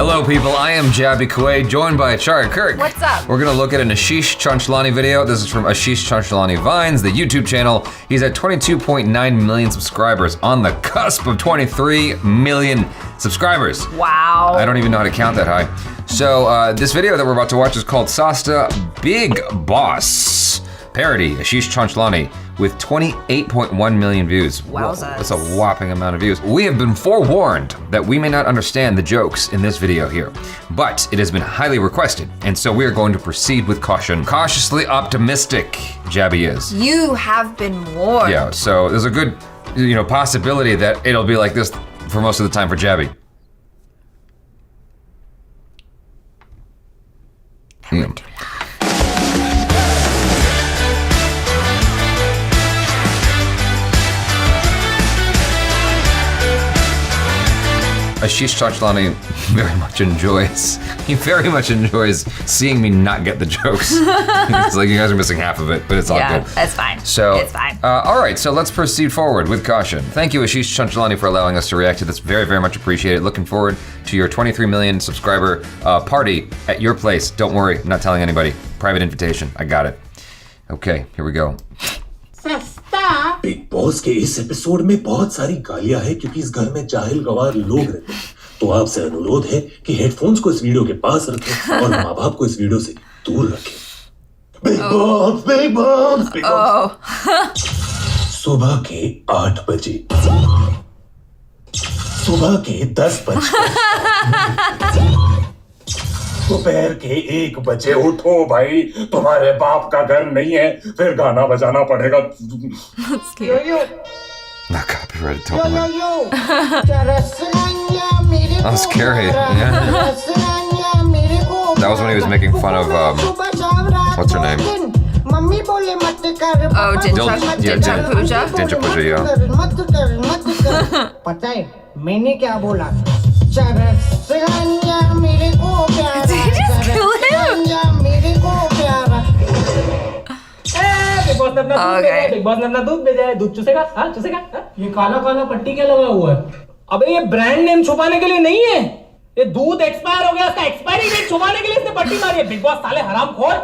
Hello people, I am Jaby Koay, joined by Achara Kirk. What's up? We're gonna look at an ASHISH CHANCHLANI video. This is from ASHISH CHANCHLANI Vines, the YouTube channel. He's at 22.9 million subscribers, on the cusp of 23 million subscribers. Wow. I don't even know how to count that high. So this video that we're about to watch is called Sasta Big Boss Parody, ASHISH CHANCHLANI, with 28.1 million views. Wowzers. That's a whopping amount of views. We have been forewarned that we may not understand the jokes in this video here, but it has been highly requested, and so we are going to proceed with caution. Cautiously optimistic, Jaby is. You have been warned. Yeah, so there's a good, possibility that it'll be like this for most of the time for Jaby. ASHISH CHANCHLANI very much enjoys seeing me not get the jokes. It's like you guys are missing half of it, but it's all good. Yeah, it's fine. So, it's fine. All right, so let's proceed forward with caution. Thank you, ASHISH CHANCHLANI, for allowing us to react to this. Very, very much appreciated. Looking forward to your 23 million subscriber party at your place. Don't worry, I'm not telling anybody. Private invitation, I got it. Okay, here we go. Big boss के इस episode में बहुत सारी गालियां हैं क्योंकि इस घर में जाहिल गवार लोग रहते हैं। तो आपसे अनुरोध है कि हेडफोन्स को इस वीडियो के पास रखें और माँ बाप को इस वीडियो से दूर रखें। Big boss, big boss, big boss. सुबह के 8 बजे, सुबह के 10 बजे, दोपहर के 1 बजे उठो भाई, तुम्हारे बाप का घर नहीं है, फिर गाना बजाना पड़ेगा। Not copyrighted, totally. That was scary, yeah. That was when he was making fun of, what's her name? Oh, Dincha Pooja? Dincha Pooja, yeah. पता है मैंने क्या बोला? चरसिया मेरे को प्यारा, चरसिया मेरे को प्यारा। बिग बॉस ने अपना दूध भेजा है, दूध चूसेगा? हाँ चूसेगा? ये काला काला पट्टी क्या लगा हुआ है? अबे ये ब्रांड नेम छुपाने के लिए नहीं है, ये दूध एक्सपायर हो गया, उसका एक्सपायरी डेट छुपाने के लिए इसने पट्टी मारी है। बिग बॉस साले हरामखोर।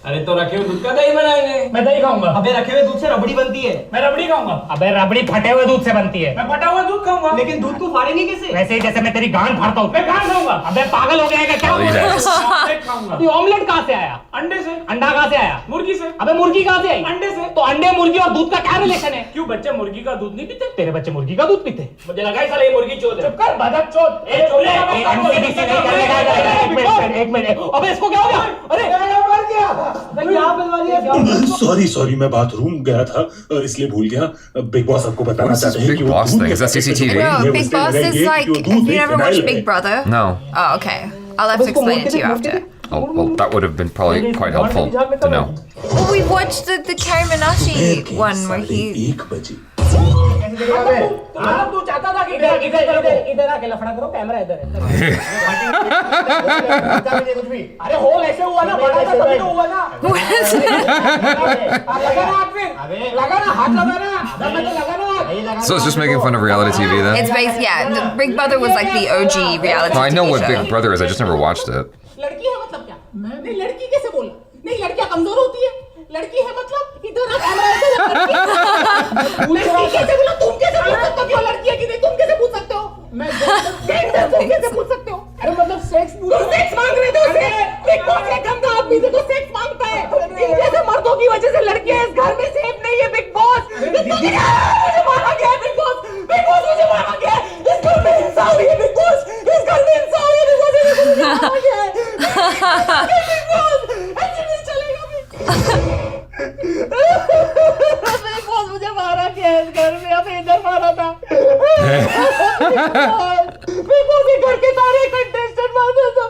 अरे तो रखे हुए दूध का दही बनाएंगे। मैं दही खाऊंगा। अबे रखे हुए दूध से रबड़ी बनती है। मैं रबड़ी खाऊंगा। अबे रबड़ी फटे हुए दूध से बनती है। मैं फटा हुआ दूध खाऊंगा। लेकिन दूध को फाड़ेंगे कैसे? वैसे ही जैसे मैं तेरी गांड फाड़ता हूँ। मैं गांड खाऊंगा। अबे पागल हो गया क्या? ऑमलेट खाऊंगा। ये ऑमलेट कहाँ से आया? अंडे से। अंडा कहाँ से आया? मुर्गी से। अबे मुर्गी कहाँ से आई? अंडे से। तो अंडे, मुर्गी और दूध का क्या रिलेशन है? क्यों बच्चे मुर्गी का दूध नहीं पीते? तेरे बच्चे मुर्गी का दूध पीते? मुझे लगा ही साले ये मुर्गी चोद है। चुप कर बदक चोद। एक मिनट। अबे इसको क्या हो गया? अरे सॉरी मैं बाथरूम गया था इसलिए भूल गया। बिग बॉस आपको बताना चाहते हैं कि Big Boss thing? Is that CCTV? No, Big Boss is like, have you never watched Big Brother? No. Oh, okay. I'll have to explain it to you after. Oh, well, that would have been probably quite helpful to know. Well, we watched the Carrie Minashi one where he... 1 बजे। तू चाहता था कि इधर आके लफड़ा करो, camera इधर है। अरे होल ऐसे हुआ ना, बड़ा था तभी तो हुआ ना। लगा ना हाथ में, लगा ना हाथ लगा ना। So it's just making fun of reality TV then? It's based, yeah, the Big Brother was like the OG reality No, I know TV what show. Big Brother is, I just never watched it. लड़की है मतलब क्या? नहीं लड़की कैसे बोला? नहीं लड़कियां कमजोर होती है। लड़की है मतलब इधर आ कैमरा इधर। लड़की कैसे बोला? तुम कैसे पूछ सकते हो कि वो लड़की है कि नहीं? तुम कैसे पूछ सकते हो? मैं तुम कैसे पूछ सकते हो? अरे मतलब सेक्स मांग रहे थे उसे। बिग बॉस एक गंदा आदमी से तो सेक्स मांगता है। इन जैसे मर्दों की वजह से लड़कियां इस घर में सेफ नहीं है। बिग बॉस मुझे मारा गया है। बिग बॉस मुझे मारा गया है। इस घर में हिंसा हुई है। बिग बॉस इस घर में हिंसा हुई है। बिग बॉस मुझे मारा गया है। बिग बॉस ऐसे नहीं चलेगा। बिग बॉस मुझे मारा गया है इस घर में। अब इधर मारा था। बिग बॉस के घर के सारे कंटेस्टेंट मारते थे।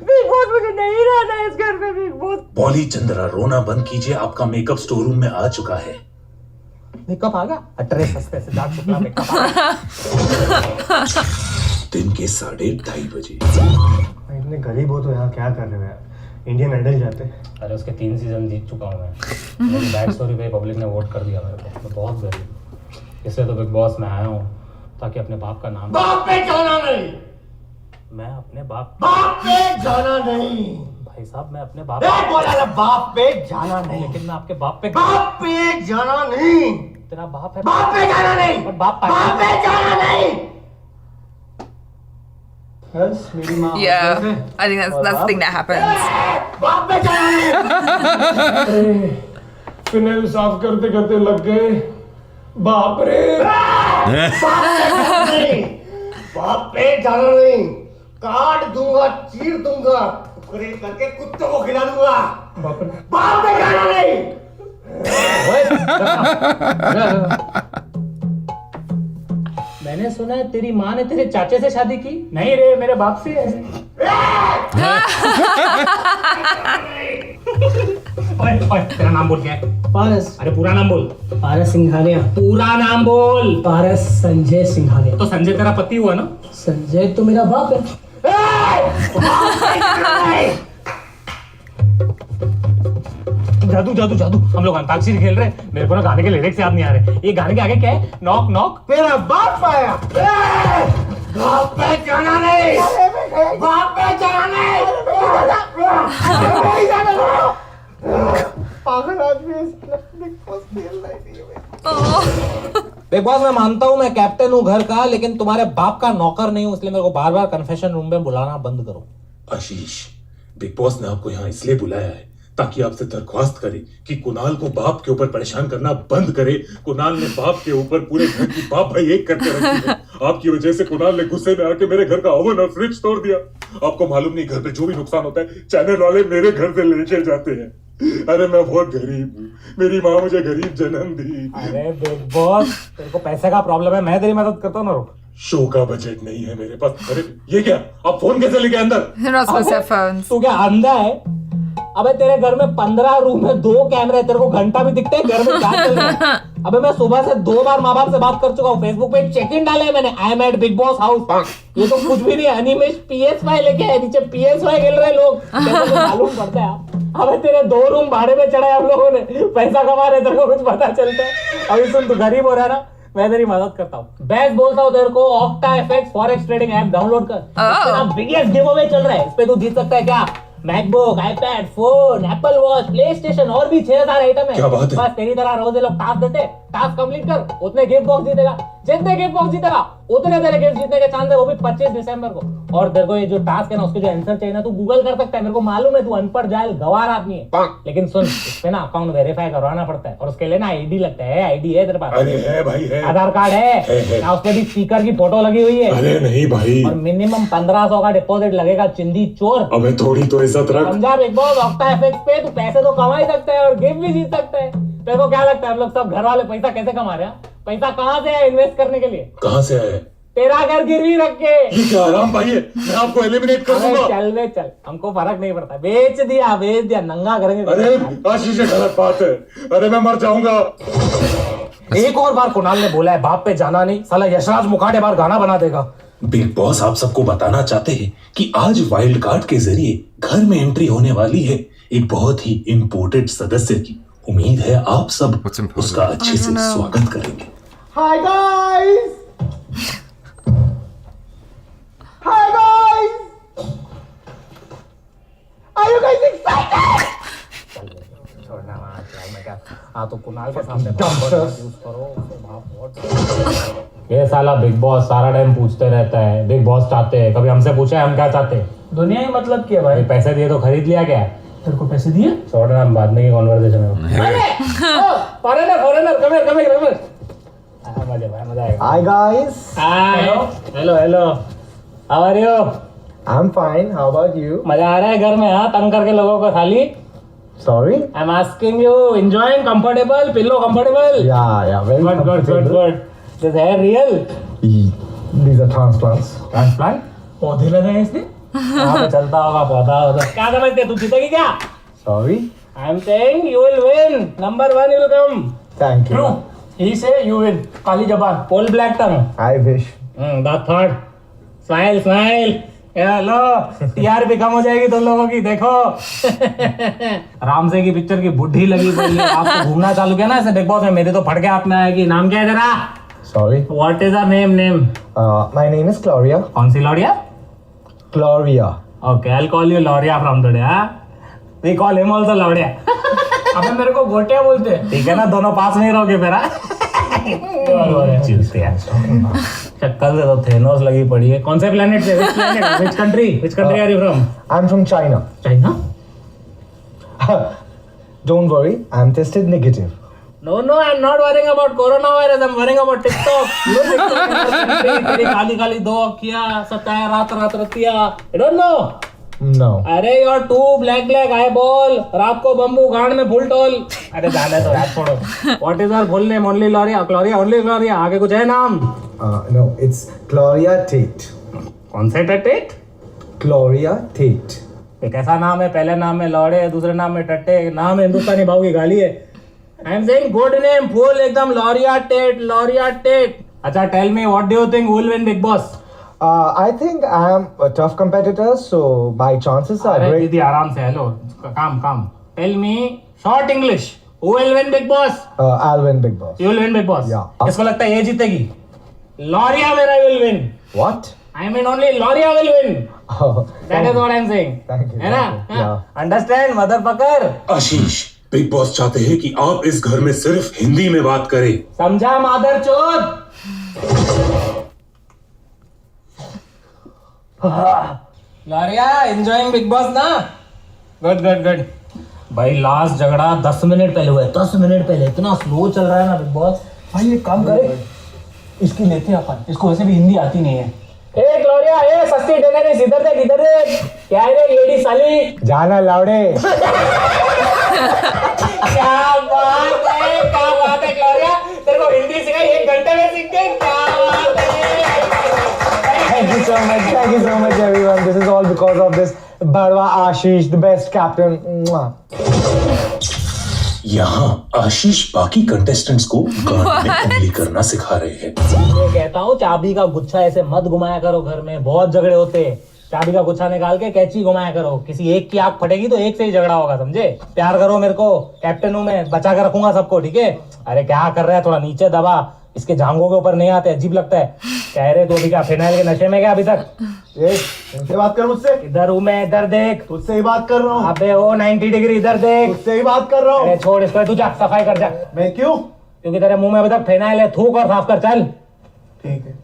बिग बॉस मुझे नहीं रहना है इस घर में। बिग बॉस बॉली चंद्रा रोना बंद कीजिए, आपका मेकअप स्टोर रूम में आ चुका है। मेकअप आ गया? अटरे सस्ते से दांत शुक्ला मेकअप आ गया। दिन के 2:30 बजे। इतने गरीब हो तो यहाँ क्या कर रहे हो यार? इंडियन आइडल जाते हैं। अरे उसके 3 सीजन जीत चुका हूँ मैं। मेरी बैक स्टोरी पे पब्लिक ने वोट कर दिया मेरे को। मैं बहुत गरीब, इसलिए तो बिग बॉस में आया हूँ ताकि अपने बाप का नाम। बाप पे जाना नहीं, मैं अपने बाप पे जाना नहीं भाई साहब, मैं अपने बाप बोला ना, बाप पे जाना नहीं। लेकिन मैं आपके बाप पे जाना नहीं, तेरा बाप है, बाप पे जाना नहीं, और बाप पे जाना नहीं। बस मेरी माँ Yeah, I think that's the thing that happens. बाप पे जाना नहीं। फिनाइल साफ करते करते लग गए, बाप रे। बाप पे जाना नहीं, काट दूंगा, चीर दूंगा, टुकड़े करके कुत्तों को खिला दूंगा। बाप पे जाना नहीं। मैंने सुना है तेरी माँ ने तेरे चाचे से शादी की। नहीं रे, मेरे बाप से है। ओए, तेरा नाम बोल क्या है? पारस। अरे पूरा नाम बोल। पारस सिंघानिया। पूरा नाम बोल। पारस संजय सिंघानिया। तो संजय तेरा पति हुआ ना? संजय तो मेरा बाप है। जादू जादू जादू, हम लोग अंताक्षरी खेल रहे हैं। मेरे को ना गाने के लिरिक्स याद नहीं आ रहे। ये गाने के आगे क्या है? Knock knock. तेरा बाप आया। बाप पे जाना नहीं, बाप पे जाना नहीं। पागल आदमी है, बिग बॉस खेल रहा है। बिग बॉस मैं मानता हूँ मैं कैप्टन हूँ घर का, लेकिन तुम्हारे बाप का नौकर नहीं हूँ, इसलिए मेरे को बार बार कन्फेशन रूम में बुलाना बंद करो। आशीष, बिग बॉस ने आपको यहाँ इसलिए बुलाया है ताकि आपसे दरख्वास्त करे कि कुणाल को बाप के ऊपर परेशान करना बंद करे। कुणाल ने बाप के ऊपर पूरे घर की बाप भाई एक करके रखी है। आपकी वजह से कुणाल ने गुस्से में आके मेरे घर का ओवन और फ्रिज तोड़ दिया। आपको मालूम नहीं, घर पे जो भी नुकसान होता है चैनल वाले मेरे घर से लेके जाते हैं। अरे मैं बहुत गरीब हूँ, मेरी माँ मुझे गरीब जन्म दी। अरे बिग बॉस, तेरे को पैसे का प्रॉब्लम है, मैं तेरी मदद करता हूँ ना। रुक, शो का बजट नहीं है मेरे पास। अरे ये क्या, आप फोन कैसे लेके अंदर? They're not supposed to have phones. तू क्या अंधा है? अबे तेरे घर में 15 रूम में 2 कैमरे, तेरे को घंटा भी दिखता है घर में क्या चल रहा है? अबे मैं सुबह से 2 बार माँ बाप से बात कर चुका हूँ। फेसबुक पे चेक इन डाले मैंने, I am at Bigg Boss house. ये तो कुछ भी नहीं है, अनिमेश PS5 लेके आए, नीचे PS5 खेल रहे लोग। तेरे को मालूम पड़ता है? अबे तेरे 2 रूम भाड़े में चढ़ाए हम लोगों ने, पैसा कमा रहे, तेरे को कुछ पता चलता है? अभी सुन, तू गरीब हो रहा है ना, मैं तेरी मदद करता हूँ। बेस्ट बोलता हूँ तेरे को, octa FX forex trading app download कर। बिगेस्ट गिव अवे चल रहा है, इस पे तू जीत सकता है क्या? MacBook, iPad, phone, Apple watch, play station और भी 6000 आइटम है। क्या बात है? बस तेरी तरह रोज ये लोग टास्क देते, टास्क कंप्लीट कर, उतने गिफ्ट बॉक्स जीतेगा। जितने गिफ्ट बॉक्स जीतेगा उतने तेरे गिफ्ट जीतने के चांस है, वो भी 25 दिसंबर को। और तेरे को ये जो टास्क है ना, उसके जो आंसर चाहिए ना, तू गूगल कर सकता है। मेरे को मालूम है तू अनपढ़ जाहिल गवार आदमी है, लेकिन सुन, इस पे ना अकाउंट वेरीफाई करवाना पड़ता है और उसके लिए ना आईडी लगता है। आईडी है तेरे पास? अरे है भाई, है। आधार कार्ड है ना? उस पे भी स्पीकर की फोटो लगी हुई है। अरे नहीं भाई। और मिनिमम 1500 का डिपॉजिट लगेगा, चिंदी चोर। अबे थोड़ी तो इज्जत रख। समझा बिग बॉस? ऑक्टा एफएक्स पे तू पैसे तो कमा ही सकता है और गिफ्ट भी जीत सकता है। तेरे को क्या लगता है हम लोग सब घर वाले पैसा कैसे कमा रहे हैं? पैसा कहाँ से है इन्वेस्ट करने के लिए? कहाँ से आया? तेरा घर गिरवी रख के। ये क्या आराम भाई है, मैं आपको एलिमिनेट कर दूंगा। चल वे चल, हमको फर्क नहीं पड़ता, बेच दिया नंगा करेंगे। अरे आशीष, ये गलत बात है। अरे मैं मर जाऊंगा। एक और बार कुणाल ने बोला है बाप पे जाना नहीं, साला यशराज मुखाटे बार गाना बना देगा। बिग बॉस आप सबको बताना चाहते हैं कि आज वाइल्ड कार्ड के जरिए घर में एंट्री होने वाली है एक बहुत ही इम्पोर्टेंट सदस्य की। उम्मीद है आप सब उसका अच्छे से स्वागत करेंगे। Hi guys, hi guys, are you guys excited? छोड़ना मत यार, मैं क्या तो कुणाल के सामने यूज करो। ये साला बिग बॉस सारा टाइम पूछते रहता है बिग बॉस चाहते हैं, कभी हमसे पूछा है हम क्या चाहते हैं? दुनिया ही मतलब क्या भाई? पैसे दिए तो खरीद लिया क्या? तेरे को पैसे दिए? छोड़ना, हम बाद में की कॉन्वर्सेशन है। फॉरेनर कम हियर मजा आएगा। Hi guys. Hi, hello, how are you? I am fine, how about you? मजा आ रहा है घर में? हाँ, तंग करके लोगों को खाली। Sorry, I am asking you, enjoying comfortable, pillow comfortable? या very good. This hair real? These are transplants. Transplant? पौधे लगाए इसने? कहाँ पे चलता होगा पौधा उधर? क्या समझते तू जीतेगी क्या? Sorry. I am saying you will win, number 1 will come. Thank you. He say you win. काली जबान, full black tongue. I wish. That third. Smile. Hello, TRP कम हो जाएगी तुम लोगों की, देखो। रामसे की पिक्चर की बुढ़ी लगी पड़ी है, आपको घूमना चालू किया ना ऐसे बिग बॉस में, मेरे तो फटके हाथ में आएगी। नाम क्या है तेरा? Sorry. What is name? My name is Gloria. कौन सी लौड़िया? Gloria. Okay, I call you लौड़िया from today. We call him also लौड़िया। अबे मेरे को गोटिया बोलते हैं। ठीक है ना, दोनों पास में ही रहोगे फिर। शक्ल से तो थेनोस लगी पड़ी है। कौन से प्लेनेट से? Which country are you from? I'm from China. China? Don't worry, I'm tested negative. No, I'm not worrying about coronavirus. I'm worrying about TikTok. You know TikTok? तेरी काली दो अखियाँ, सताया रात Ratia. You don't know? No. अरे you're too black eye ball, रात को bamboo, गांड में फुल टोल। अरे जाने तो यार, छोड़ो। What is your full name? Only Gloria, only Gloria। आगे कुछ है नाम? No, it's Gloria Tate. कौन से टेट? Gloria Tate. एक ऐसा नाम है, पहले नाम में लौड़े, दूसरे नाम में टट्टे, नाम हिंदुस्तानी भाव की गाली है। I am saying good name, full एकदम लॉरिया टेट। अच्छा, tell me what do you think will win Bigg Boss? I think I'm a tough competitor, so my chances are अरे great. दीदी आराम से, हेलो, काम। Tell me short English, who will win Bigg Boss? I'll win Big Boss. You will win Bigg Boss? Yeah. किसको लगता है ये जीतेगी? लॉरिया मेरा will win. What? I mean only लॉरिया will win. Oh, that is what I am saying. Thank you. है ना? Yeah. Understand motherfucker? Ashish, Bigg Boss चाहते हैं कि आप इस घर में सिर्फ हिंदी में बात करें। समझा मादरचोद? लॉरिया एंजॉयिंग बिग बॉस ना? गुड। भाई लास्ट झगड़ा 10 मिनट पहले हुआ है, 10 मिनट पहले। इतना स्लो चल रहा है ना बिग बॉस। भाई एक काम करे, इसकी लेते हैं अपन, इसको वैसे भी हिंदी आती नहीं है। ए ग्लोरिया, ए सस्ती टेनिस, इधर देख। क्या है रे लेडी साली? जाना लौड़े। क्या बात है ग्लोरिया, तेरे को हिंदी सिखाई 1 घंटे में सीख गई। क्या बात है। Thank you so much everyone. This is all because of this Badwa Ashish, the best captain. Mwah. यहाँ आशीष बाकी कंटेस्टेंट्स को गांड में उंगली करना सिखा रहे हैं। मैं कहता हूँ चाबी का गुच्छा ऐसे मत घुमाया करो, घर में बहुत झगड़े होते हैं। चाबी का गुच्छा निकाल के कैची घुमाया करो, किसी एक की आंख फटेगी तो एक से ही झगड़ा होगा, समझे? प्यार करो मेरे को, कैप्टन हूँ मैं, बचा के रखूंगा सबको, ठीक है? अरे क्या कर रहा है, थोड़ा नीचे दबा, इसके जांघों के ऊपर नहीं आते, अजीब लगता है। कह रहे तो अभी क्या फिनाइल के नशे में क्या अभी तक? इनसे बात कर मुझसे। इधर हूँ मैं, इधर देख। तुझसे ही बात कर रहा हूँ। अबे ओ 90 डिग्री इधर देख। तुझसे ही बात कर रहा अरे हूँ। छोड़ इसको, तू जा सफाई कर जा। मैं क्यों? क्योंकि तेरे मुंह में अभी तक फिनाइल है, थूक और साफ कर, चल। ठीक है।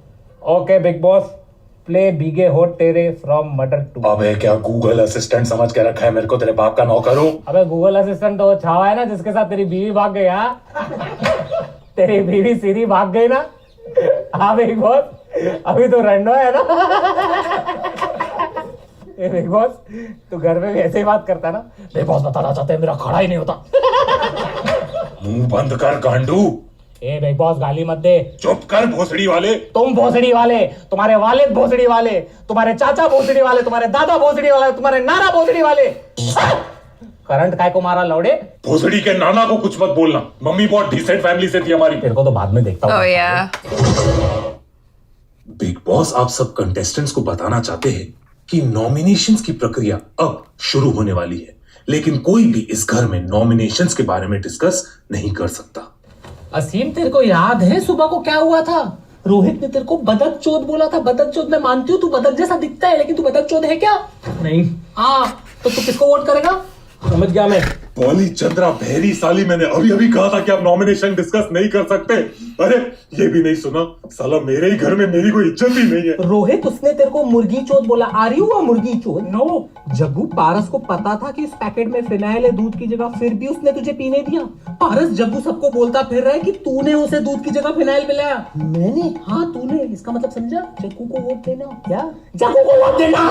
ओके बिग बॉस, प्ले बीगे होट तेरे फ्रॉम मर्डर टू। अबे क्या गूगल असिस्टेंट समझ के रखा है मेरे को, तेरे बाप का नौकर हूँ। अबे गूगल असिस्टेंट तो छावा है ना, जिसके साथ तेरी बीवी भाग गई। हाँ तेरी बीवी सीरी भाग गई ना। हाँ बिग बॉस, अभी तो रंडो है ना। बिग बॉस, तू घर में भी ऐसे ही बात करता ना। बिग बॉस बताना चाहते हैं, मेरा खड़ा ही नहीं होता। मुंह बंद कर गांडू। ए बिग बॉस, गाली मत दे। चुप कर भोसड़ी वाले। तुम भोसड़ी वाले, तुम्हारे वालिद भोसड़ी वाले, तुम्हारे चाचा भोसड़ी वाले, तुम्हारे दादा भोसड़ी वाले, तुम्हारे नाना भोसड़ी वाले। करंट काय को मारा लौड़े? भोसड़ी के नाना को कुछ मत बोलना, मम्मी बहुत डिसेंट फैमिली से थी हमारी। तेरे को तो बाद में देखता हूँ। Oh yeah. बिग बॉस आप सब कंटेस्टेंट्स को बताना चाहते हैं कि नॉमिनेशंस की प्रक्रिया अब शुरू होने वाली है, लेकिन कोई भी इस घर में नॉमिनेशंस के बारे में डिस्कस नहीं कर सकता। असीम, तेरे को याद है सुबह को क्या हुआ था? रोहित ने तेरे को बदक चोद बोला था। बदक चोद मैं मानती हूँ, तू बदक जैसा दिखता है, लेकिन तू बदक चोद है क्या? नहीं। हाँ, तो तू किसको वोट करेगा? समझ गया मैं। पॉली चंद्रा बहरी साली, मैंने अभी कहा था कि आप नॉमिनेशन डिस्कस नहीं कर सकते। अरे ये भी नहीं सुना, साला मेरे ही घर में मेरी कोई इज्जत ही नहीं है। रोहित, उसने तेरे को मुर्गी चोद बोला। आ रही हुआ मुर्गी चोद? नो। जग्गू, पारस को पता था कि इस पैकेट में फिनाइल है दूध की जगह, फिर भी उसने तुझे पीने दिया। पारस जग्गू सबको बोलता फिर रहा है कि तूने उसे दूध की जगह फिनाइल पिलाया। मैंने? हाँ तूने। इसका मतलब समझा? जग्गू को वोट देना। क्या? जग्गू को वोट देना।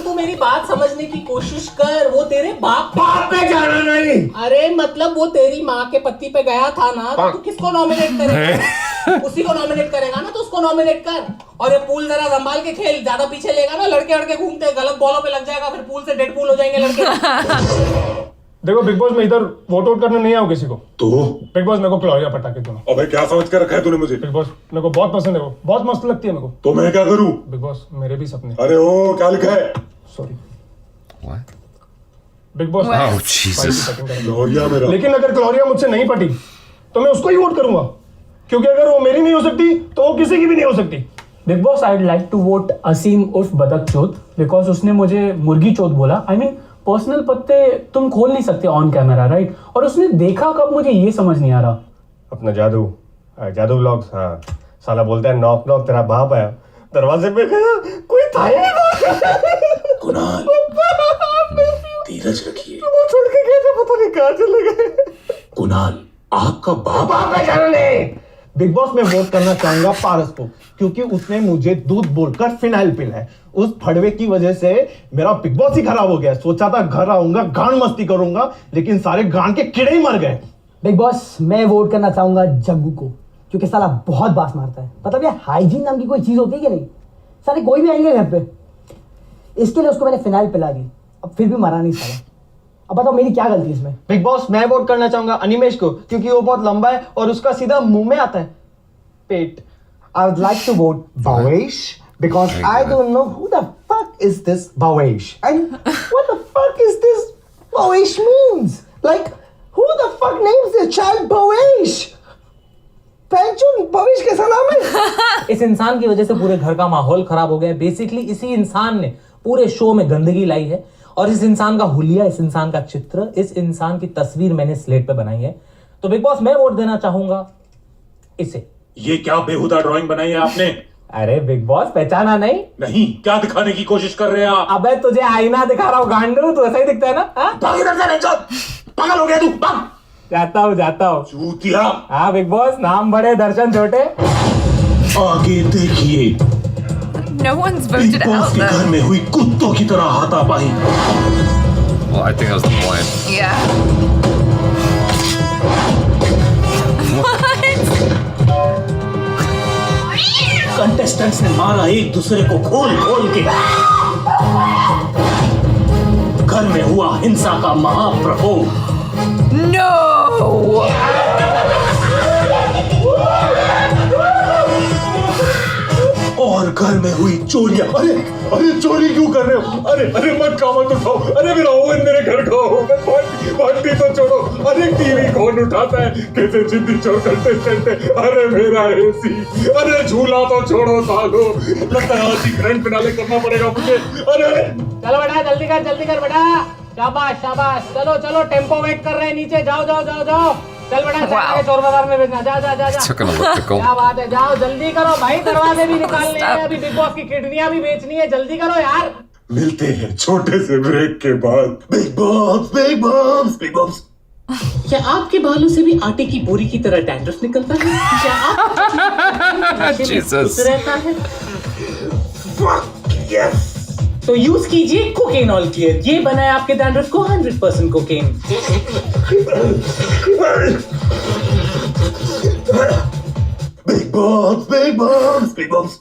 तू मेरी बात समझने की कोशिश कर। वो तेरे बाप पे जाना नहीं। अरे मतलब वो तेरी माँ के पत्ती पे गया था ना, तो तू किसको नॉमिनेट करेगा? उसी को नॉमिनेट करेगा ना, तो उसको नॉमिनेट कर। और ये पूल जरा संभाल के खेल, ज्यादा पीछे लेगा ना, लड़के लड़के घूमते, गलत बॉलों पे लग जाएगा, फिर पूल से डेड पूल हो जाएंगे लड़के। देखो बिग बॉस में इधर वोट आउट करने नहीं आओ किसी को। तो बिग बॉस मेरे को क्लोरिया पटाके दोनों। अबे क्या समझ कर रखा है तूने मुझे? बिग बॉस मेरे को बहुत पसंद है, वो बहुत मस्त लगती है मेरे को। तो मैं क्या करूं? बिग बॉस मेरे भी सपने। अरे ओ क्या लिखा है? Sorry What? Big boss. Oh, Jesus. लोरिया मेरा। लेकिन अगर क्लोरिया मुझसे नहीं पटी तो मैं उसको ही वोट करूंगा, क्योंकि अगर वो मेरी नहीं हो सकती तो वो किसी की भी नहीं हो सकती। Bigg Boss I would like to vote Asim उर्फ बदक चोत, बिकॉज उसने मुझे मुर्गी चोत बोला। आई मीन पर्सनल पत्ते तुम खोल नहीं सकते ऑन कैमरा, राइट? और उसने देखा कब, मुझे ये समझ नहीं आ रहा। अपना जादू व्लॉग्स। हाँ साला बोलता है नॉक नॉक तेरा बाप आया, दरवाजे पे गया कोई था ही नहीं। कुणाल धीरज रखिए। वो छोड़ के गए थे, पता नहीं कहाँ चले गए। कुणाल आपका बाप बाप है जाना नहीं। बिग बॉस में वोट करना चाहूंगा पारस को, क्योंकि उसने मुझे दूध बोलकर फिनाइल पिलाया। उस फड़वे की वजह से मेरा बिग बॉस ही खराब हो गया। सोचा था घर आऊंगा गांड मस्ती करूंगा, लेकिन सारे गांड के कीड़े ही मर गए। बिग बॉस मैं वोट करना चाहूंगा जग्गू को, क्योंकि साला बहुत बास मारता है। मतलब यार हाइजीन नाम की कोई चीज होती है कि नहीं? साले कोई भी आएंगे घर पे, इसके लिए उसको मैंने फिनाइल पिला दी, अब फिर भी मरा नहीं साला। अब बताओ मेरी क्या गलती है इसमें? बिग बॉस मैं वोट करना चाहूंगा अनिमेश को, क्योंकि वो बहुत लंबा है और उसका सीधा मुंह में आता है पेट। I would like to vote Bhavesh, because Very I good. don't know who the fuck is this Bhavesh and what the fuck is this Bhavesh means? Like, who the fuck names their child Bhavesh? पैंचुन भविष्य कैसा नाम है? इस इंसान की वजह से पूरे घर का माहौल खराब हो गया। बेसिकली इसी इंसान ने पूरे शो में गंदगी लाई है, और इस इंसान का हुलिया, इस इंसान का चित्र, इस इंसान की तस्वीर मैंने स्लेट पे बनाई है। तो बिग बॉस मैं वोट देना चाहूंगा इसे। ये क्या बेहुदा ड्राइंग बनाई है आपने? अरे बिग बॉस पहचाना नहीं? नहीं, क्या दिखाने की कोशिश कर रहे हैं आप? अबे तुझे आईना दिखा रहा हूँ गांडू, तो ऐसा ही दिखता है ना? हाँ? भाग इधर से बेंचो! पागल हो गया तू? भाग! जाता हूँ। चूतिया! हाँ बिग बॉस, नाम बड़े दर्शन छोटे। आगे देखिए, No one's big voted boss out के घर though. में हुई कुत्तों की तरह हाथापाई। Well, I think that was the point. Yeah. Contestants ने मारा एक दूसरे को खोल खोल के। घर में हुआ हिंसा का महाप्रकोप। No! और घर में हुई चोरियां। अरे अरे चोरी क्यों कर रहे हो? अरे अरे मत उठाओ। अरे मेरा ओवन मेरे घर का ओवन, बाल्टी तो छोड़ो। अरे टीवी कौन उठाता है? कैसे जिंदगी चोर करते चलते। अरे मेरा एसी, अरे झूला तो छोड़ो सालो। लगता है आज ही ग्रैंड फिनाले करना पड़ेगा मुझे। अरे चलो बेटा, जल्दी कर बेटा। शाबाश। चलो टेम्पो वेट कर रहे हैं नीचे। जाओ। चल बेटा, Wow. चोर बाजार में भेजना। जा। Took an elliptical. क्या बात है, जाओ जल्दी करो भाई, दरवाजे भी निकालने हैं, अभी बिग बॉस की किडनियां भी बेचनी है, जल्दी करो यार। मिलते हैं छोटे से ब्रेक के बाद। Big Boss. क्या आपके बालों से भी आटे की बोरी की तरह डैंड्रफ निकलता है? क्या आप Jesus. रहता है? यस। तो यूज कीजिए कोकेन ऑल क्लियर, ये बनाए आपके डैंड्रफ को 100% cocaine. Big boss.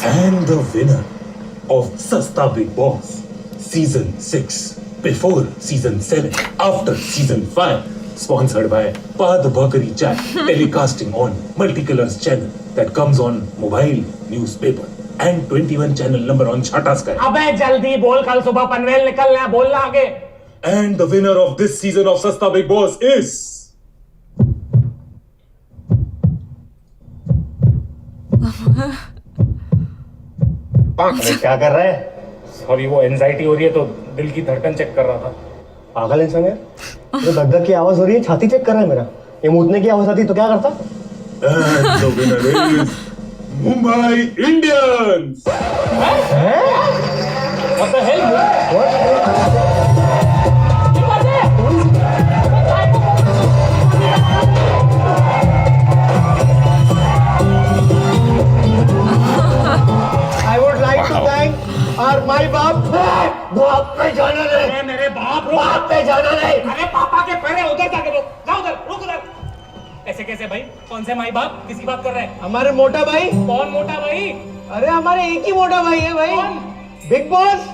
And the winner of Sasta Big Boss Season 6, before Season 7, after Season 5, sponsored by Pad Bakari Chai, telecasting on Multicolors channel that comes on mobile, newspaper and 21 channel number on Chhata Sky. अबे जल्दी बोल, कल सुबह पनवेल निकलना है, बोलना आगे। And the winner of this season of Sasta Big Boss is... अरे क्या कर रहा है? सॉरी, वो एंजाइटी हो रही है तो दिल की धड़कन चेक कर रहा था। पागल इंसान है। जो धक की आवाज हो रही है, छाती चेक कर रहा है मेरा। ये मूतने की आवाज आती तो क्या करता? And the winner is Mumbai Indians. What the hell? I would like to thank our my बाप। बाप पे जाना नहीं। अरे मेरे बाप बाप पे जाना नहीं। अरे पापा के पैर उधर जाके रुक, जाओ उधर, रुक उधर। ऐसे कैसे कौन से माई बाप? किसकी बात कर रहे हैं? हमारे मोटा भाई। कौन मोटा भाई? अरे हमारे एक ही मोटा भाई है भाई। Big boss.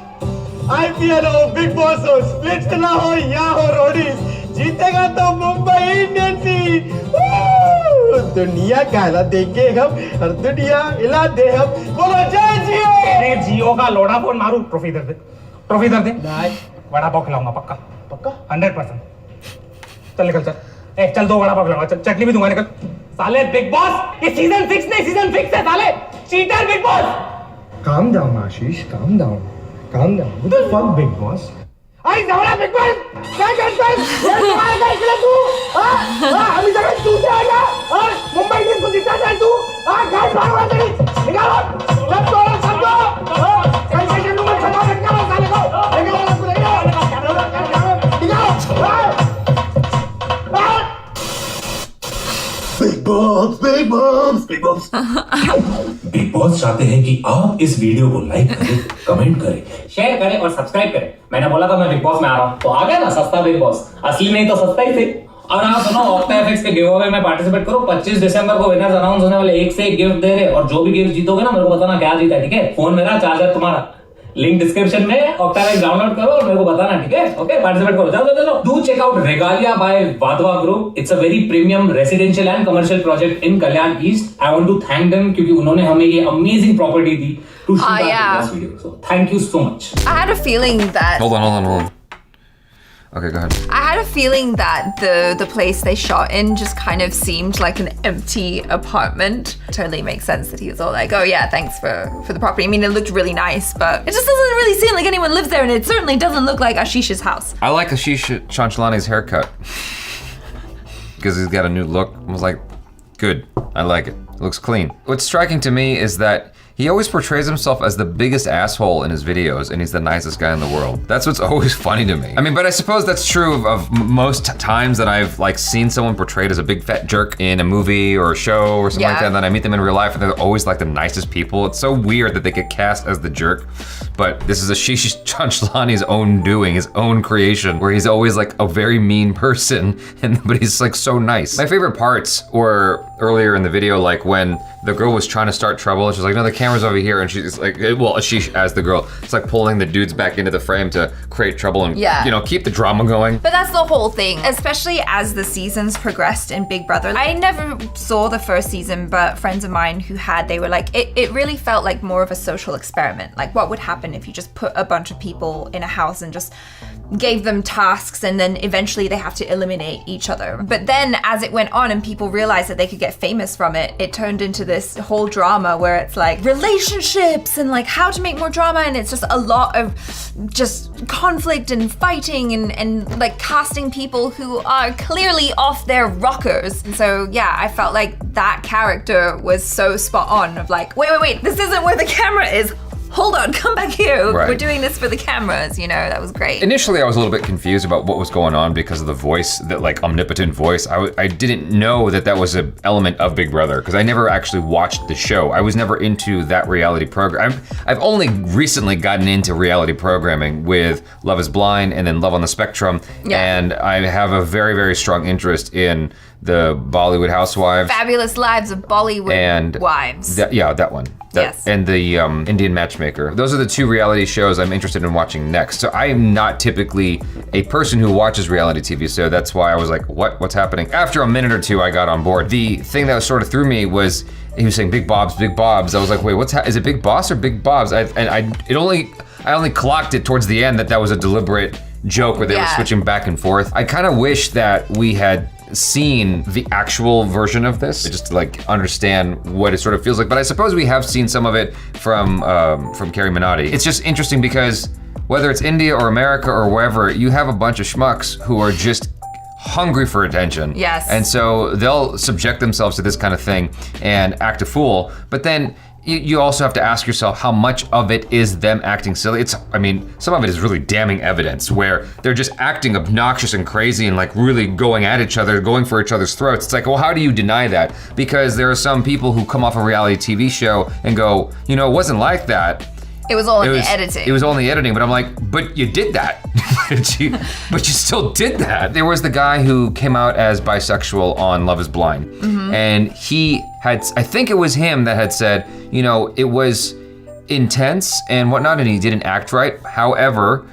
आईपीएल हो, बिग बॉस हो, स्प्लिट्स ना हो या हो रोडीज, जीतेगा तो मुंबई इंडियंस ही। दुनिया कहला देंगे हम और दुनिया हिला दे हम। बोलो जय जियो। अरे जियो का लोड़ा फोन मारू। ट्रॉफी दे दे, ट्रॉफी दे दे। वड़ा पाव खिलाऊंगा पक्का, पक्का 100%। चल निकल चल। ए चल 2 वड़ा पाव खिलाऊंगा, चल चटनी भी दूंगा, निकल। साले बिग बॉस, ये सीजन 6 नहीं, सीजन 6 है साले। Cheater big boss. Calm down, Ashish. Calm down. Calm down. What the fuck, big boss? आई जवड़ा बिग बॉस। क्या करता है? ये तुम्हारा क्या इसलिए तू? हाँ, अभी तक तू से आएगा? हाँ, मुंबई इंडियंस को जिताता है तू? हाँ, घर भागवा तेरी। निकालो, सब तोड़ो, सब तोड़ो। हाँ, कैसे के नंबर छपा रखना है साले को? निकालो, सबको निकालो। निकालो, हाँ। Big boss, big boss, big boss. Big Boss चाहते हैं कि आप इस वीडियो को लाइक करें, कमेंट करें, शेयर करें और सब्सक्राइब करें। मैंने बोला था मैं बिग बॉस में आ रहा हूँ, तो आ गया ना सस्ता बिग बॉस। असली नहीं तो सस्ता ही थे। और हाँ सुनो, ऑक्टा एफएक्स के गिव अवे में पार्टिसिपेट करो। 25 दिसंबर को विनर्स अनाउंस होने वाले, एक से एक गिफ्ट दे रहे, और जो भी गिफ्ट जीतोगे ना मेरे को बताना क्या जीता है, ठीक है? फोन मेरा, चार्जर तुम्हारा। लिंक डिस्क्रिप्शन में, ऑक्टा एफएक्स डाउनलोड करो और मेरे को बताना, ठीक है? ओके, पार्टिसिपेट करो, जाओ जाओ जाओ। Do check out Regalia by Wadhwa Group. It's a very premium residential and commercial project in Kalyan East. I want to thank them क्योंकि उन्होंने हमें ये अमेजिंग प्रॉपर्टी दी to shoot this video. So thank you so much. I had a feeling that Hold on. Okay, go ahead. I had a feeling that the place they shot in just kind of seemed like an empty apartment. Totally makes sense that he was all like, "Oh yeah, thanks for the property." I mean, it looked really nice, but it just doesn't really seem like anyone lives there, and it certainly doesn't look like Ashish's house. I like Ashish Chanchlani's haircut because he's got a new look. I was like, good. I like it. It looks clean. What's striking to me is that he always portrays himself as the biggest asshole in his videos, and he's the nicest guy in the world. That's what's always funny to me. I mean, but I suppose that's true of most times that I've like seen someone portrayed as a big fat jerk in a movie or a show or something like that, and then I meet them in real life and they're always like the nicest people. It's so weird that they get cast as the jerk, but this is Ashish Chanchlani's own doing, his own creation, where he's always like a very mean person, but he's like so nice. My favorite parts were earlier in the video, like when the girl was trying to start trouble, and she's like, no, the camera's over here, and she's like, well, Ashish as the girl, it's like pulling the dudes back into the frame to create trouble and, you know, keep the drama going. But that's the whole thing, especially as the seasons progressed in Big Brother. I never saw the first season, but friends of mine who had, they were like, it really felt like more of a social experiment. Like what would happen if you just put a bunch of people in a house and just gave them tasks, and then eventually they have to eliminate each other. But then as it went on and people realized that they could get famous from it, it turned into this whole drama where it's like relationships and like how to make more drama, and it's just a lot of just conflict and fighting and like casting people who are clearly off their rockers. And so yeah, I felt like that character was so spot on of like, wait, this isn't where the camera is. Hold on, come back here. Right. We're doing this for the cameras, you know, that was great. Initially, I was a little bit confused about what was going on because of the voice, that like omnipotent voice. I didn't know that was an element of Big Brother because I never actually watched the show. I was never into that reality program. I've only recently gotten into reality programming with Love is Blind and then Love on the Spectrum. Yeah. And I have a very, very strong interest in the Bollywood Housewives. Fabulous Lives of Bollywood and Wives. That one. Yes. And the Indian Matchmaker. Those are the two reality shows I'm interested in watching next. So I am not typically a person who watches reality TV, so that's why I was like, what's happening? After a minute or two, I got on board. The thing that sort of threw me was he was saying Big Bobs, Big Bobs. I was like, wait, is it Big Boss or Big Bobs? I only clocked it towards the end that was a deliberate joke where they were switching back and forth. I kind of wish that we had seen the actual version of this just to like understand what it sort of feels like, but I suppose we have seen some of it from Carrie Minotti. It's just interesting because whether it's India or America or wherever, you have a bunch of schmucks who are just hungry for attention. Yes. And so they'll subject themselves to this kind of thing and act a fool, but then you also have to ask yourself how much of it is them acting silly. Some of it is really damning evidence where they're just acting obnoxious and crazy and like really going at each other, going for each other's throats. It's like, well, how do you deny that? Because there are some people who come off a reality TV show and go, you know, it wasn't like that. It was all in the editing. It was all in the editing, but I'm like, but you did that. but you still did that. There was the guy who came out as bisexual on Love is Blind. And he had, I think it was him that had said, you know, it was intense and whatnot, and he didn't act right. However,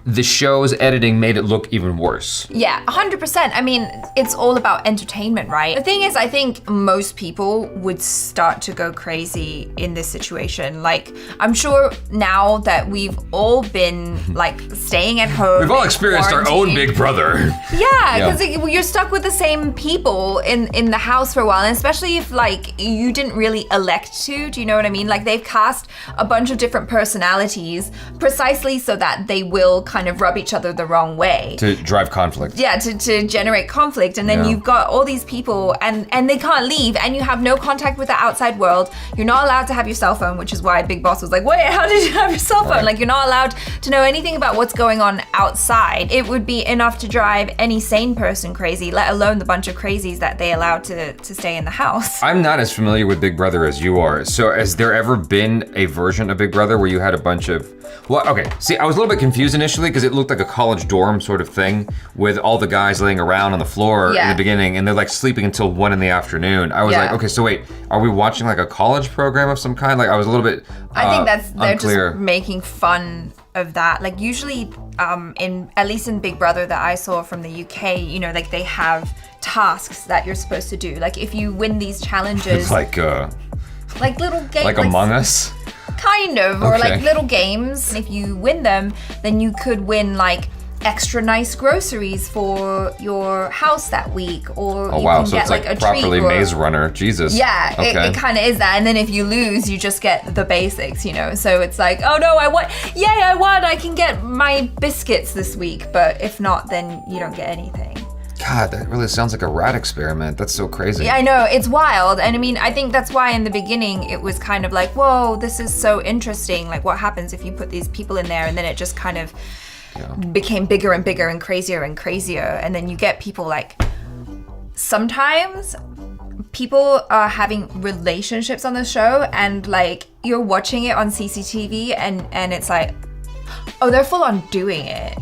the show's editing made it look even worse. Yeah, 100%. I mean, it's all about entertainment, right? The thing is, I think most people would start to go crazy in this situation. Like, I'm sure now that we've all been like staying at home. We've all experienced our own Big Brother. Yeah, because you're stuck with the same people in the house for a while, and especially if like you didn't really elect to, do you know what I mean? Like they've cast a bunch of different personalities precisely so that they will kind of rub each other the wrong way. To drive conflict. Yeah, to generate conflict. And then you've got all these people and they can't leave and you have no contact with the outside world. You're not allowed to have your cell phone, which is why Big Boss was like, wait, how did you have your cell phone? Right. Like you're not allowed to know anything about what's going on outside. It would be enough to drive any sane person crazy, let alone the bunch of crazies that they allowed to stay in the house. I'm not as familiar with Big Brother as you are. So has there ever been a version of Big Brother where you had a bunch of, well, okay, see, I was a little bit confused initially because it looked like a college dorm sort of thing with all the guys laying around on the floor in the beginning and they're like sleeping until 1 in the afternoon. I was like, okay, so wait, are we watching like a college program of some kind? Like I was a little bit I think they're unclear. just making fun of that. Like usually at least in Big Brother that I saw from the UK, you know, like they have tasks that you're supposed to do. Like if you win these challenges. It's like little games. Like Among Us? Kind of, or like little games. If you win them, then you could win like extra nice groceries for your house that week, or you can so get it's like a properly treat or, Maze Runner, Jesus. Yeah, it kind of is that. And then if you lose, you just get the basics, you know? So it's like, oh no, I won, yay, I won, I can get my biscuits this week. But if not, then you don't get anything. God, that really sounds like a rat experiment. That's so crazy. Yeah, I know, it's wild. And I mean, I think that's why in the beginning it was kind of like, whoa, this is so interesting. Like what happens if you put these people in there? And then it just kind of became bigger and bigger and crazier and crazier. And then you get people like, sometimes people are having relationships on the show and like you're watching it on CCTV and it's like, oh, they're full on doing it.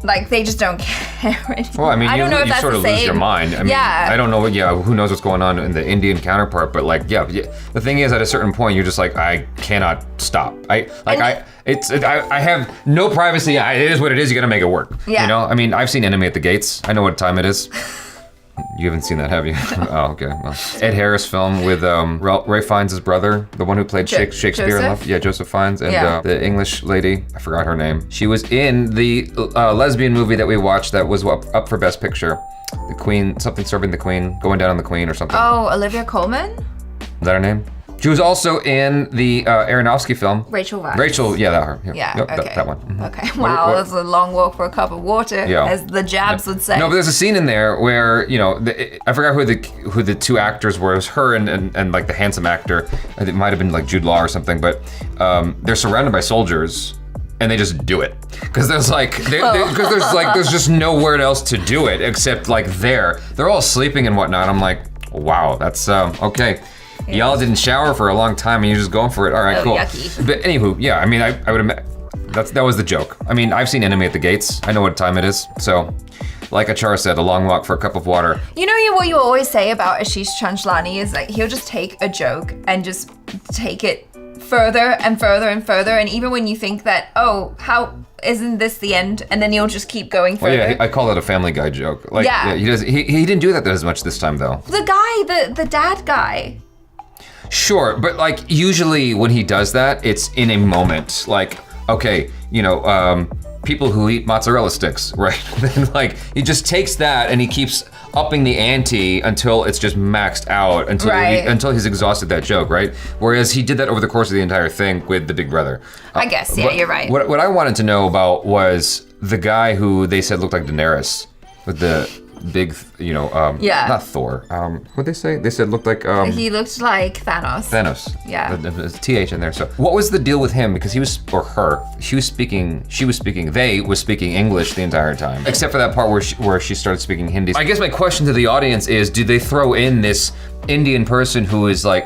Like they just don't care anymore. Well, I mean, I don't know if you that's sort of the lose your same. mind. I mean, I don't know. Who knows what's going on in the Indian counterpart? But like, the thing is, at a certain point, you're just like, I cannot stop. I have no privacy. It is what it is. You got to make it work. Yeah. You know. I mean, I've seen Enemy at the Gates. I know what time it is. You haven't seen that, have you? Oh, okay. Well, Ed Harris film with Ray Fiennes' brother, the one who played Shakespeare in Love. Yeah, Joseph Fiennes, and the English lady, I forgot her name. She was in the lesbian movie that we watched that was up for Best Picture. The Queen, something serving the Queen, going down on the Queen or something. Oh, Olivia Colman? Is that her name? She was also in the Aronofsky film. Rachel Weisz. Rachel, yeah, that her. Yeah, yep, okay. That one. Mm-hmm. Okay, wow, that's a long walk for a cup of water, as the Jabs would say. No, but there's a scene in there where, you know, I forgot who the two actors were. It was her and like the handsome actor. It might have been like Jude Law or something, but they're surrounded by soldiers and they just do it. Because there's like, there's just nowhere else to do it except like they're all sleeping and whatnot. I'm like, wow, that's okay. Y'all didn't shower for a long time and you're just going for it. All right, cool. Yucky. But anywho, yeah, I mean, I would imagine that was the joke. I mean, I've seen Enemy at the Gates. I know what time it is. So, like Achara said, a long walk for a cup of water. You know what you always say about Ashish Chanchlani is like he'll just take a joke and just take it further and further and further. And even when you think that, oh, how isn't this the end? And then you'll just keep going further. Well, yeah, I call it a Family Guy joke. Like, he didn't do that as much this time though. The guy, the dad guy. Sure, but like usually when he does that, it's in a moment. Like, okay, you know, people who eat mozzarella sticks, right? Then like he just takes that and he keeps upping the ante until it's just maxed out until he's exhausted that joke, right? Whereas he did that over the course of the entire thing with the Big Brother. I guess, yeah, you're right. What I wanted to know about was the guy who they said looked like Daenerys with the big, you know, not Thor. What'd they say? They said looked like he looked like Thanos. Yeah. There's a TH in there. So what was the deal with him? Because he was, or her, they was speaking English the entire time. Except for that part where she started speaking Hindi. I guess my question to the audience is, do they throw in this Indian person who is like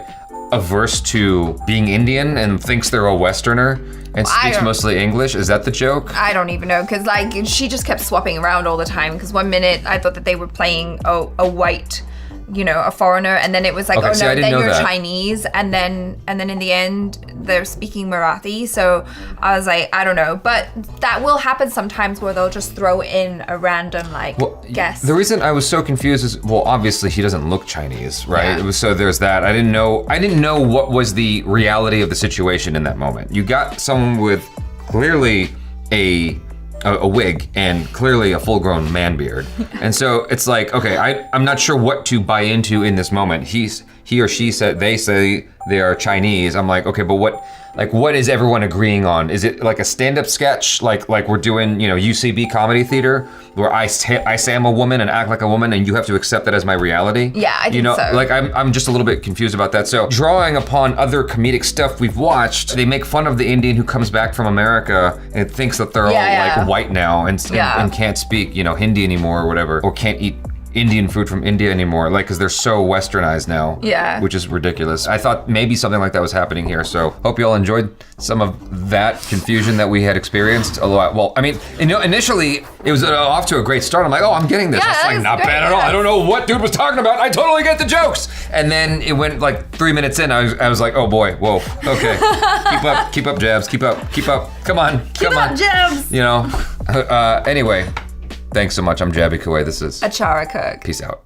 averse to being Indian and thinks they're a Westerner and speaks mostly English? Is that the joke? I don't even know, because like she just kept swapping around all the time. Because one minute I thought that they were playing a white, you know, a foreigner, and then it was like, Okay, oh see, no, I didn't then know you're that. Chinese, and then in the end they're speaking Marathi. So I was like, I don't know, but that will happen sometimes where they'll just throw in a random like guess. The reason I was so confused is, well, obviously he doesn't look Chinese, right? Yeah. It was, so there's that. I didn't know what was the reality of the situation in that moment. You got someone with clearly a wig and clearly a full-grown man beard. And so it's like, okay, I'm not sure what to buy into in this moment. He or she said, they say they are Chinese. I'm like, okay, but what is everyone agreeing on? Is it like a stand-up sketch? Like we're doing, you know, UCB comedy theater where I say I'm a woman and act like a woman and you have to accept that as my reality? Yeah, I think so. Like I'm just a little bit confused about that. So drawing upon other comedic stuff we've watched, they make fun of the Indian who comes back from America and thinks that they're all like white now and can't speak, you know, Hindi anymore or whatever, or can't eat Indian food from India anymore, like, because they're so westernized now. Yeah. Which is ridiculous. I thought maybe something like that was happening here, so hope you all enjoyed some of that confusion that we had experienced. Although, well, I mean, you know, initially it was off to a great start. I'm like, oh, I'm getting this. Yeah, It's like that's not great, bad at all. I don't know what dude was talking about. I totally get the jokes. And then it went like 3 minutes in. I was like, oh boy, whoa, okay. keep up, Jabs. Keep up. Come on, Keep up, Jabs. You know. Anyway. Thanks so much. I'm Jaby Koay. This is Achara Kirk. Peace out.